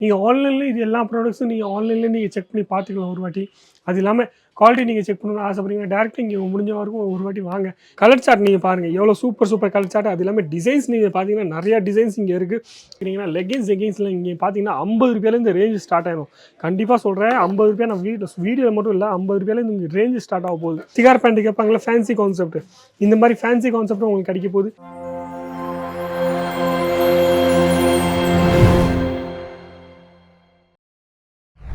நீங்கள் ஆன்லைனில் இது எல்லா ப்ராடக்ட்ஸும் நீங்கள் ஆன்லைன்லேயே நீங்கள் செக் பண்ணி பார்த்துக்கலாம் ஒரு வாட்டி. அது இல்லாமல் குவாலிட்டி நீங்கள் செக் பண்ணணும்னு ஆசைப்படுறீங்கன்னா டேரெக்டாக இங்கே முடிஞ்ச வரைக்கும் ஒரு வாட்டி வாங்க. கலர் சார்ட் நீங்கள் பாருங்கள் எவ்வளோ சூப்பர் சூப்பர் கலர் சார்ட். அது இல்லாமல் டிசைன்ஸ் நீங்கள் பார்த்தீங்கன்னா நிறையா டிசைன்ஸ் இங்கே இருக்குது. பார்த்தீங்கன்னா லெகின்ஸில் இங்கே பார்த்தீங்கன்னா ₹50 ரேஞ்ச் ஸ்டார்ட் ஆகிடும். கண்டிப்பாக சொல்கிறேன் ₹50 நான் வீடியோவில் மட்டும் இல்லை ₹50 இங்கே ரேஞ்சு ஸ்டார்ட் ஆக போகுது. சிகார் பேண்ட் கேட்பாங்களா ஃபேன்சி கான்செப்ட், இந்த மாதிரி ஃபேன்சி கான்செப்ட் உங்களுக்கு கிடைக்க போகுது.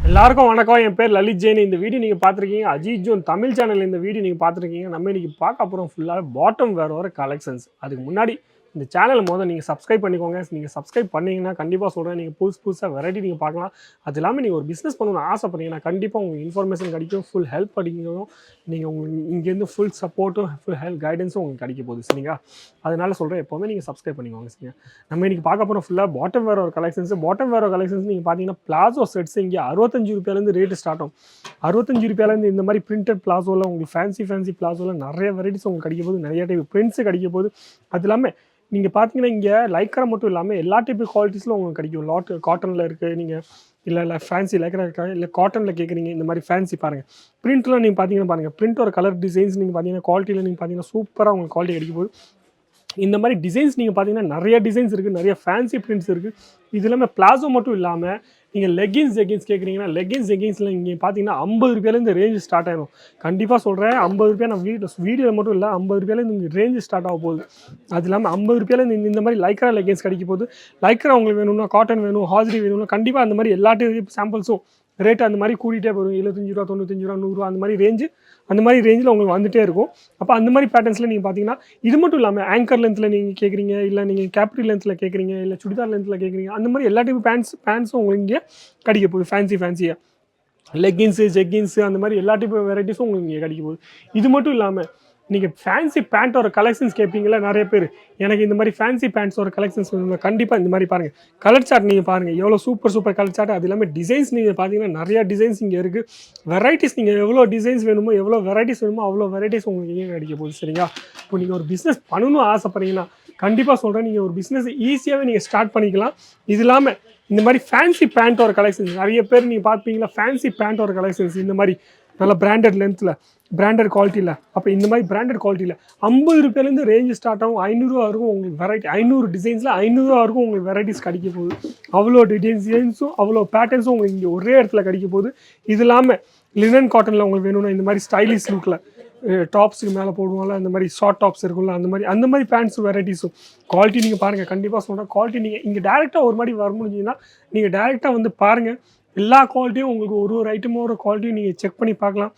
எல்லாருக்கும் வணக்கம். என் பேர் லலித் ஜெயின். இந்த வீடியோ நீங்கள் பார்த்துருக்கீங்க அஜித் ஜோன் தமிழ் சேனல். இந்த வீடியோ நீங்கள் பார்த்துருக்கீங்க. நம்ம இன்னைக்கு பார்க்க போகிறோம் ஃபுல்லாக பாட்டம் வேர் வர கலெக்ஷன்ஸ். அதுக்கு முன்னாடி இந்த சேனலை முதல்ல நீங்கள் சப்ஸ்கிரைப் பண்ணிக்கோங்க. நீங்கள் சப்ஸ்கிரைப் பண்ணிங்கன்னா கண்டிப்பாக சொல்கிறேன், நீங்கள் புதுசாக வெரைட்டி நீங்கள் பார்க்கலாம். அது இல்லாமல் நீங்கள் ஒரு பிஸ்னஸ் பண்ணணும்னு ஆசைப்படுறீங்கன்னா கண்டிப்பாக உங்களுக்கு இன்ஃபர்மேஷன் கிடைக்கும், ஃபுல் ஹெல்ப் படிக்கணும். நீங்கள் உங்களுக்கு இங்கேருந்து ஃபுல் சப்போர்ட்டும் ஃபுல் ஹெல்ப் கைடன்ஸும் உங்களுக்கு கிடைக்க போகுது. சரிங்களா? அதனால சொல்கிறேன், எப்போவுமே நீங்கள் சப்ஸ்கிரைப் பண்ணிக்கோங்க. சரிங்க, நம்ம இன்றைக்கி பார்க்க போகிறோம் ஃபுல்லாக பாட்டம் வேர் ஒரு கலெக்ஷன்ஸ். பாட்டம் வேர் கலெக்ஷன்ஸ் நீங்கள் பார்த்தீங்கன்னா பிளாசோ செட்ஸ் இங்கே ₹65 ரேட்டு ஸ்டார்ட் ஆகும். ₹65 இந்த மாதிரி பிரிண்டட் பிளாசோவில் உங்களுக்கு ஃபேன்சி பிளாசோவில் நிறைய வெரைட்டிஸ் உங்களுக்கு கிடைக்க போகுது. நிறைய டைப் பிரிண்ட்ஸு கிடைக்க போகுது. அது இல்லாமல் நீங்கள் பார்த்தீங்கன்னா இங்கே லைக்ரா மட்டும் இல்லாமல் எல்லா டைப் குவாலிட்டிஸில் உங்களுக்கு கிடைக்கும். காட்டனில் இருக்குது, நீங்கள் இல்லை ஃபேன்சி லைக்ரா இருக்கா, இல்லை காட்டனில் கேட்குறீங்க, இந்த மாதிரி ஃபேன்சி பாருங்கள். பிரிண்ட்லாம் நீங்கள் பார்த்தீங்கன்னா பாருங்கள், பிரிண்ட் ஒரு கலர் டிசைன்ஸ் நீங்கள் பார்த்தீங்கன்னா குவாலிட்டியில் நீங்கள் பார்த்தீங்கன்னா சூப்பராக உங்களுக்கு குவாலிட்டி கிடைக்க போகுது. இந்த மாதிரி டிசைன்ஸ் நீங்கள் பார்த்தீங்கன்னா நிறைய டிசைன்ஸ் இருக்குது, நிறைய ஃபேன்சி பிரிண்ட்ஸ் இருக்குது. இது இல்லாமல் பிளாசோ மட்டும் இல்லாமல் நீங்கள் லெகின்ஸ் கேட்குறீங்கன்னா லெகின்ஸில் இங்கே பார்த்தீங்கன்னா ₹50 ரேஞ்சு ஸ்டார்ட் ஆகிடும். கண்டிப்பாக சொல்கிறேன், ₹50 நான் வீடியோவில் மட்டும் இல்லை, ₹50 இங்கே ரேஞ்சு ஸ்டார்ட் ஆக போகுது. அது இல்லாமல் ₹50 இந்த மாதிரி லைக்ரா லெகின்ஸ் கிடைக்க போகுது. லைக்ரா உங்களுக்கு வேணும்னா, காட்டன் வேணும், ஹாஜரி வேணும்னா கண்டிப்பாக அந்த மாதிரி எல்லா சாம்பிள்ஸும் ரேட் அந்த மாதிரி கூட்டிகிட்டே போயிடும். ₹75, ₹95, ₹100 அந்த மாதிரி ரேஞ்சில் உங்களுக்கு வந்துகிட்டே இருக்கும். அப்போ அந்த மாதிரி பேட்டர்ன்ஸில் நீங்கள் பார்த்தீங்கன்னா இது மட்டும் இல்லாமல் ஆங்கர் லென்த்தில் நீங்கள் கேட்குறீங்க, இல்லை நீங்கள் கேப்ரி லென்த்தில் கேட்குறீங்க, இல்லை சுடிதார் லென்த்தில் கேட்குறீங்க, அந்த மாதிரி எல்லா டைப் பேண்ட்ஸும் உங்களுக்கு இங்கே கிடைக்க போகுது. ஃபேன்சியாக லெக்கின்ஸு, ஜெக்கின்ஸு அந்த மாதிரி எல்லா டைப் வெரைட்டிஸும் உங்களுக்கு இங்கே கிடைக்க போகுது. இது மட்டும் இல்லாமல் நீங்கள் ஃபேன்சி பேண்ட்டோட கலெக்ஷன்ஸ் கேட்பீங்களா நிறைய பேர், எனக்கு இந்த மாதிரி ஃபேன்சி பேண்ட்ஸோட கலெக்ஷன்ஸ் வேணும். கண்டிப்பாக இந்த மாதிரி பாருங்கள் கலர் சார்ட் நீங்கள் பாருங்கள் எவ்வளோ சூப்பர் கலர் சார்ட். அது இல்லாமல் டிசைன்ஸ் நீங்கள் பார்த்தீங்கன்னா நிறையா டிசைன்ஸ் இங்கே இருக்குது. வெரைட்டிஸ் நீங்கள் எவ்வளோ டிசைன்ஸ் வேணுமோ, எவ்வளோ வெரைட்டிஸ் வேணுமோ அவ்வளோ வெரைட்டிஸ் உங்களுக்கு இங்கே கிடைக்க போகுது. சரிங்களா? இப்போ நீங்கள் ஒரு பிஸ்னஸ் பண்ணணும்னு ஆசைப்படுறீங்கன்னா கண்டிப்பாக சொல்கிறேன், நீங்கள் ஒரு பிஸ்னஸ் ஈஸியாகவே நீங்கள் ஸ்டார்ட் பண்ணிக்கலாம். இது இல்லாமல் இந்த மாதிரி ஃபேன்சி பேண்ட்டோட கலெக்ஷன்ஸ் நிறைய பேர் நீங்கள் பார்ப்பீங்களா, ஃபேன்சி பேண்ட்டோட கலெக்ஷன்ஸ் இந்த மாதிரி நல்ல பிராண்டட் லென்த்தில், பிராண்டட் குவாலிட்டியில். அப்போ இந்த மாதிரி பிராண்டட் குவாலிட்டியில் ₹50 ரேஞ்சு ஸ்டார்ட் ஆகும். ₹500 வரைக்கும் உங்களுக்கு வெரைட்டி, 500 டிசைன்ஸில் ₹500 வரைக்கும் உங்களுக்கு வெரைட்டிஸ் கிடைக்க போகுது. அவ்வளோ டிசைன்ஸும் அவ்வளோ பேட்டர்ன்ஸும் உங்களுக்கு இங்கே ஒரே இடத்துல கிடைக்க போகுது. இது இல்லாமல் லினன் காட்டனில் உங்களுக்கு வேணும்னா இந்த மாதிரி ஸ்டைலிஷ் லுக்கில் டாப்ஸுக்கு மேலே போடுவாங்களா, அந்த மாதிரி ஷார்ட் டாப்ஸ் இருக்கும்ல, அந்த மாதிரி பேண்ட்ஸ் வெரைட்டிஸும் குவாலிட்டி நீங்கள் பாருங்கள். கண்டிப்பாக சொல்கிறேன், குவாலிட்டி நீங்கள் இங்கே டேரெக்டாக ஒரு மாதிரி வர முடிஞ்சிங்கன்னா நீங்கள் டேரெக்டாக வந்து பாருங்கள். எல்லா குவாலிட்டியும் உங்களுக்கு ஒரு ஐட்டமோட குவாலிட்டியும் நீங்கள் செக் பண்ணி பார்க்கலாம்.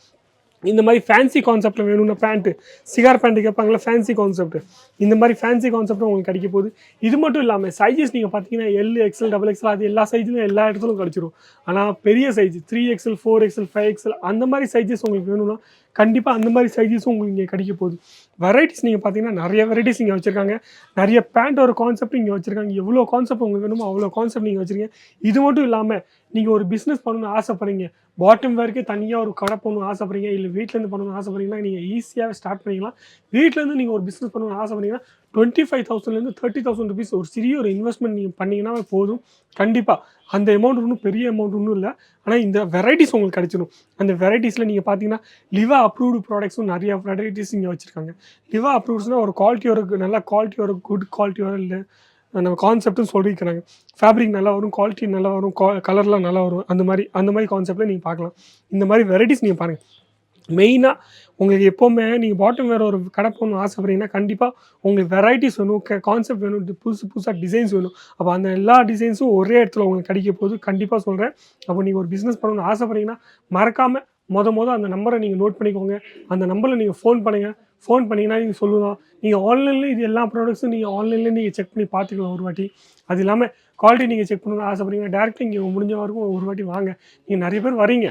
இந்த மாதிரி ஃபேன்சி கான்செப்டில் வேணும்னா பேண்ட்டு, சிகார் பேண்ட்டு கேட்பாங்களா ஃபேன்சி கான்செப்ட், இந்த மாதிரி ஃபேன்சி கான்செப்டும் உங்களுக்கு கிடைக்க போகுது. இது மட்டும் இல்லாமல் சைஸஸ் நீங்கள் பார்த்தீங்கன்னா L, XL, XXL அது எல்லா சைஸ்லையும் எல்லா இடத்துலையும் கிடச்சிரும். ஆனால் பெரிய சைஸ் 3XL, 4XL, 5XL அந்த மாதிரி சைஸஸ் உங்களுக்கு வேணும்னா கண்டிப்பாக அந்த மாதிரி சைஸஸும் உங்களுக்கு இங்கே கிடைக்க போகுது. வெரைட்டிஸ் நீங்கள் பார்த்தீங்கன்னா நிறைய வெரைட்டிஸ் இங்கே வச்சுருக்காங்க. நிறைய பேண்ட் ஒரு கான்செப்ட் இங்கே வச்சுருக்காங்க. எவ்வளோ கான்செப்ட் உங்களுக்கு வேணுமோ அவ்வளோ கான்செப்ட் நீங்கள் வச்சுருக்கீங்க. இது மட்டும் இல்லாமல் நீங்கள் ஒரு பிஸ்னஸ் பண்ணணும்னு ஆசைப்படுறீங்க, பாட்டம் வேர்க்கே தனியாக ஒரு கடை பண்ணணும்னு ஆசைப்படுறீங்க, இல்லை வீட்டிலேருந்து பண்ணணும்னு ஆசைப்படுறீங்கன்னா நீங்கள் ஈஸியாகவே ஸ்டார்ட் பண்ணிக்கலாம். வீட்டிலேருந்து நீங்கள் ஒரு பிஸ்னஸ் பண்ணணும்னு ஆசைப்படுறீங்கன்னா ₹25,000 ₹30,000 ஒரு சிறிய ஒரு இன்வெஸ்ட்மெண்ட் நீங்கள் பண்ணிங்கன்னா போதும். கண்டிப்பாக அந்த அமௌண்ட் ஒன்றும் பெரிய அமௌண்ட் ஒன்றும் இல்லை. ஆனால் இந்த வெரைட்டிஸ் உங்களுக்கு கிடைச்சிடும். அந்த வெரைட்டிஸில் நீங்கள் பார்த்தீங்கன்னா லிவா அப்ரூவ்டு ப்ராடக்ட்ஸும் நிறைய வெரைட்டிஸ் இங்கே வச்சுருக்காங்க. லிவா அப்ரூவ்ஸ்னால் ஒரு குவாலிட்டியோட நல்ல குவாலிட்டியோட குட் குவாலிட்டியோட இல்லை நம்ம கான்செப்ட்டும் சொல்லியிருக்கிறாங்க. ஃபேப்ரிக் நல்லா வரும், குவாலிட்டி நல்லா வரும், கலர்லாம் நல்லா வரும். அந்த மாதிரி கான்செப்டில் நீங்கள் பார்க்கலாம். இந்த மாதிரி வெரைட்டிஸ் நீங்கள் பாருங்கள். மெயினாக உங்களுக்கு எப்போவுமே நீங்கள் பாட்டம் வேறு ஒரு கடை போகணும்னு ஆசைப்படுறீங்கன்னா கண்டிப்பாக உங்களுக்கு வெரைட்டிஸ் வேணும், கான்செப்ட் வேணும், புதுசாக டிசைன்ஸ் வேணும். அப்போ அந்த எல்லா டிசைன்ஸும் ஒரே இடத்துல உங்களுக்கு கிடைக்க போகுது. கண்டிப்பாக சொல்கிறேன். அப்போ நீங்கள் ஒரு பிஸ்னஸ் பண்ணணும்னு ஆசைப்படுறீங்கன்னா மறக்காமல் மொதல் அந்த நம்பரை நீங்கள் நோட் பண்ணிக்கோங்க. அந்த நம்பரில் நீங்கள் ஃபோன் பண்ணிங்கன்னா நீங்கள் சொல்லலாம். நீங்கள் ஆன்லைனில் இது எல்லா ப்ராடக்ட்ஸும் நீங்கள் ஆன்லைன்லேயே நீங்கள் செக் பண்ணி பார்த்துக்கலாம் ஒரு வாட்டி. அது இல்லாமல் குவாலிட்டி நீங்கள் செக் பண்ணணும்னு ஆசைப்படுறீங்கன்னா டேரெக்டாக இங்கே முடிஞ்ச வரைக்கும் ஒரு வாட்டி வாங்க. நீங்கள் நிறைய பேர் வரீங்க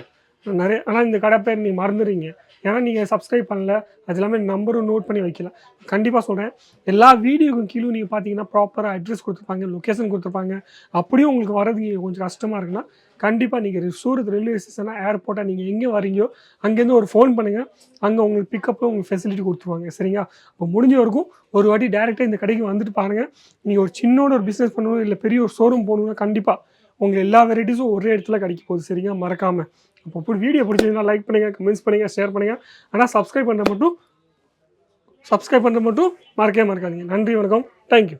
ஆனால் இந்த கடை பேர் நீங்கள் மறந்துடுறீங்க, ஏன்னா நீங்கள் சப்ஸ்கிரைப் பண்ணல. அது இல்லாமல் நம்பரும் நோட் பண்ணி வைக்கல. கண்டிப்பாக சொல்கிறேன், எல்லா வீடியோக்கும் கீழே நீங்கள் பார்த்தீங்கன்னா ப்ராப்பராக அட்ரஸ் கொடுத்துருப்பாங்க, லொக்கேஷன் கொடுத்துருப்பாங்க. அப்படியும் உங்களுக்கு வரதுக்கு கொஞ்சம் கஷ்டமாக இருக்குன்னா கண்டிப்பாக நீங்கள் சூரத் ரயில்வே ஸ்டேஷனாக ஏர்போர்ட்டாக நீங்கள் எங்கே வரீங்களோ அங்கேருந்து ஒரு ஃபோன் பண்ணுங்கள். அங்கே உங்களுக்கு பிக்கப்பு உங்களுக்கு ஃபெசிலிட்டி கொடுத்துருவாங்க. சரிங்களா? இப்போ முடிஞ்ச வரைக்கும் ஒரு வாட்டி டேரெக்டாக இந்த கடைக்கு வந்துட்டு பாருங்கள். நீங்கள் ஒரு சின்னோட ஒரு பிஸ்னஸ் பண்ணணும், இல்லை பெரிய ஒரு ஷோரூம் போகணுன்னா கண்டிப்பாக உங்களுக்கு எல்லா வெரைட்டிஸும் ஒரே இடத்துல கிடைக்க போகுது. சரிங்களா? மறக்காமல். அப்போ வீடியோ பிடிச்சிருந்தா லைக் பண்ணுங்கள், கமெண்ட்ஸ் பண்ணுங்கள், ஷேர் பண்ணுங்கள். ஆனால் சப்ஸ்கிரைப் பண்ணுற மட்டும் மறக்கவே மறக்காதீங்க. நன்றி, வணக்கம். தேங்க்யூ.